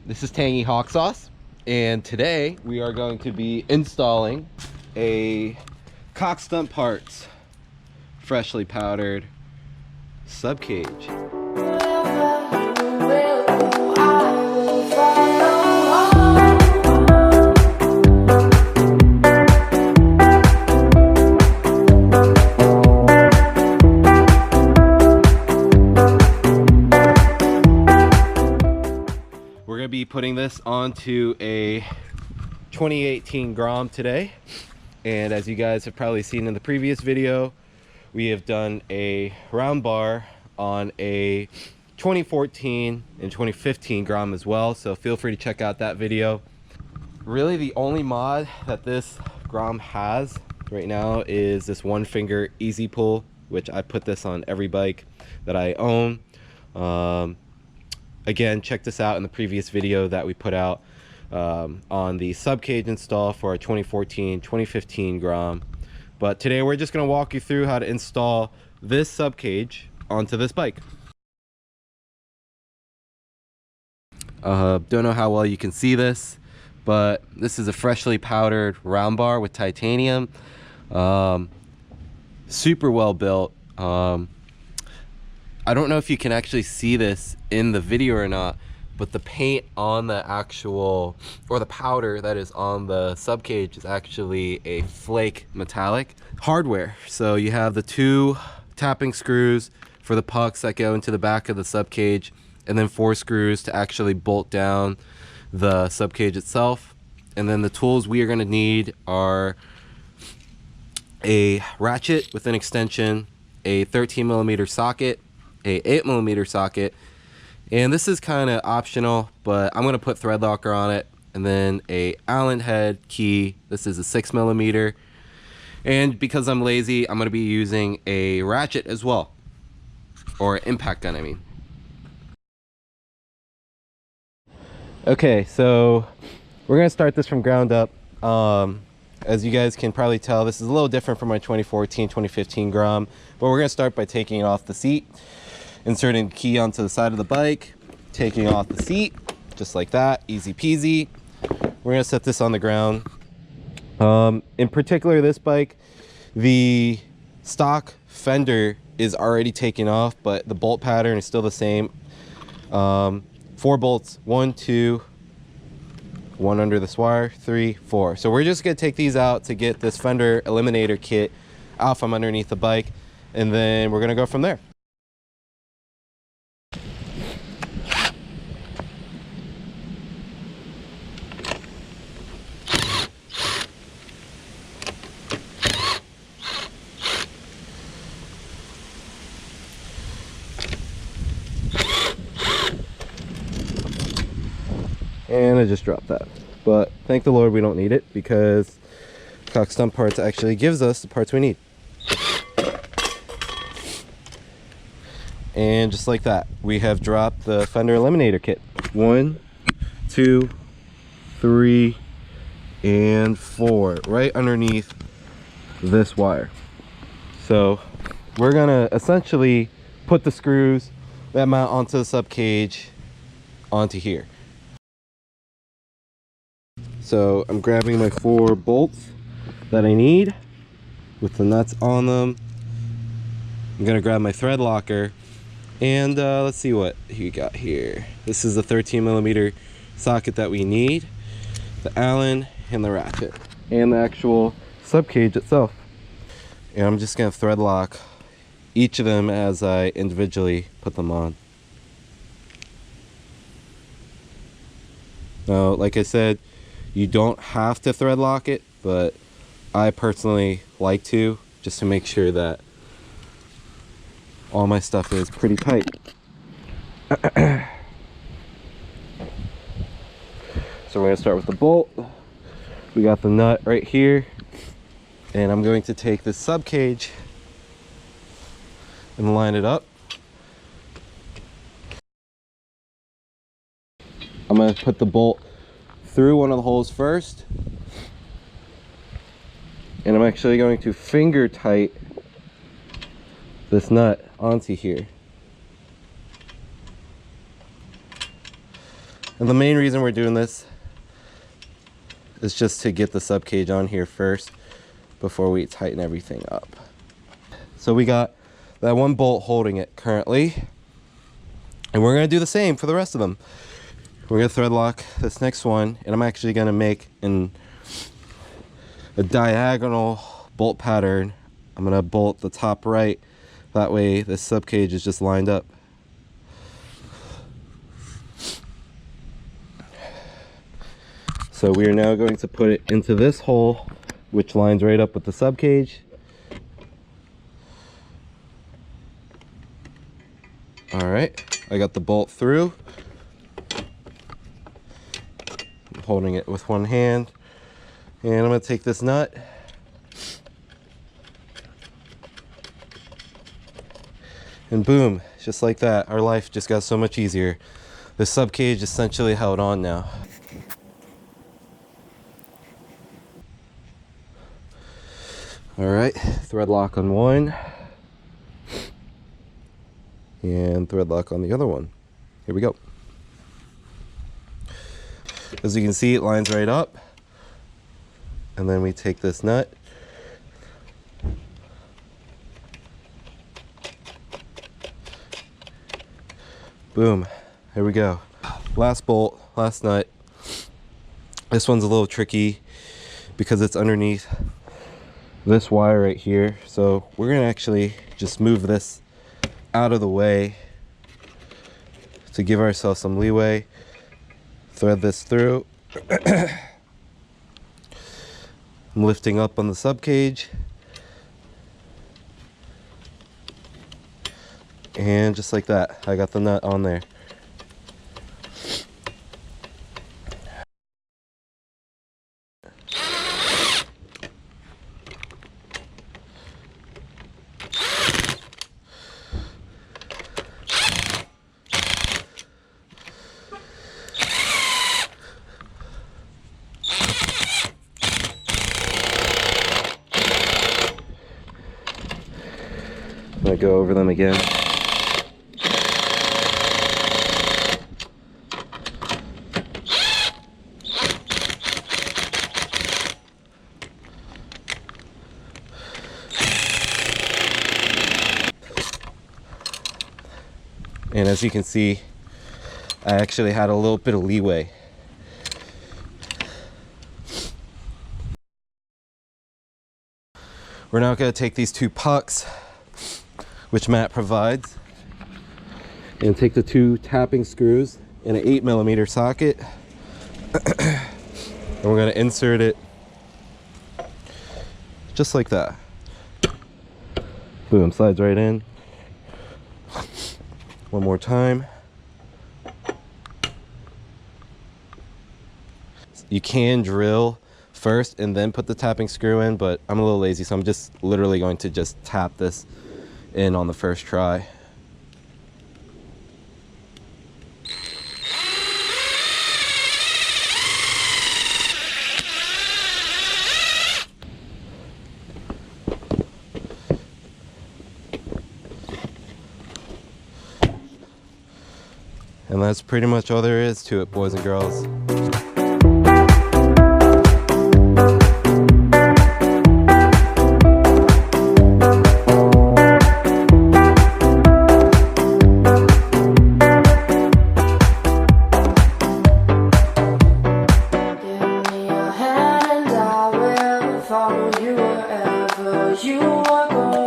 This is TangyHawkSauce, and today we are going to be installing a Cocks Stuntparts freshly powdered subcage. We're going to be putting this onto a 2018 Grom today, and as you guys have probably seen in the previous video, we have done a round bar on a 2014 and 2015 Grom as well, so feel free to check out that video. Really the only mod that this Grom has right now is this one finger easy pull, which I put this on every bike that I own. Again, check this out in the previous video that we put out on the subcage install for our 2014-2015 Grom. But today we're just going to walk you through how to install this subcage onto this bike. Don't know how well you can see this, but this is a freshly powdered round bar with titanium. Super well built. I don't know if you can actually see this in the video or not, but the paint on the actual, or the powder that is on the subcage is actually a flake metallic hardware. So you have the two tapping screws for the pucks that go into the back of the subcage, and then 4 screws to actually bolt down the subcage itself. And then the tools we are going to need are a ratchet with an extension, a 13mm socket, a 8mm socket, and this is kind of optional, but I'm going to put thread locker on it, and then a Allen head key. This is a 6mm, and because I'm lazy, I'm going to be using a ratchet as well, or impact gun I mean. Okay, so we're going to start this from ground up. As you guys can probably tell, this is a little different from my 2014-2015 Grom, but we're going to start by taking it off the seat, inserting the key onto the side of the bike, taking off the seat, just like that, easy peasy. We're going to set this on the ground. In particular, this bike, the stock fender is already taken off, but the bolt pattern is still the same. 4 bolts, 1, 2, 1 under this wire, 3, 4. So we're just going to take these out to get this fender eliminator kit out from underneath the bike, and then we're going to go from there. And I just dropped that, but thank the Lord we don't need it, because Cocks Stuntparts actually gives us the parts we need. And just like that, we have dropped the fender eliminator kit. 1, 2, 3, and 4 right underneath this wire. So we're gonna essentially put the screws that mount onto the subcage onto here. So I'm grabbing my 4 bolts that I need with the nuts on them. I'm gonna grab my thread locker, and let's see what you got here. This is the 13mm socket that we need, the Allen, and the ratchet, and the actual subcage itself. And I'm just gonna thread lock each of them as I individually put them on. Now, like I said, you don't have to thread lock it, but I personally like to, just to make sure that all my stuff is pretty tight. So we're going to start with the bolt. We got the nut right here, and I'm going to take this subcage and line it up. I'm going to put the bolt through one of the holes first, and I'm actually going to finger tight this nut onto here. And the main reason we're doing this is just to get the sub cage on here first before we tighten everything up. So we got that one bolt holding it currently, and we're going to do the same for the rest of them. We're going to thread lock this next one, and I'm actually going to make a diagonal bolt pattern. I'm going to bolt the top right, that way this sub cage is just lined up. So we are now going to put it into this hole, which lines right up with the sub cage. All right, I got the bolt through. I'm holding it with one hand, and I'm going to take this nut and boom, just like that, our life just got so much easier. The sub cage essentially held on now. All right, thread lock on one and thread lock on the other one. Here we go. As you can see, it lines right up, and then we take this nut boom, here we go. Last bolt, last nut. This one's a little tricky because it's underneath this wire right here, so we're gonna actually just move this out of the way to give ourselves some leeway. Thread this through. I'm lifting up on the sub cage, and just like that, I got the nut on there. I'm gonna go over them again. And as you can see, I actually had a little bit of leeway. We're now going to take these two pucks, which Matt provides, and take the two tapping screws in an 8mm socket, and we're going to insert it just like that. Boom, slides right in. One more time. You can drill first and then put the tapping screw in, but I'm a little lazy, so I'm just literally going to just tap this in on the first try. And that's pretty much all there is to it, boys and girls. Give me your hand and I will follow you wherever you are going.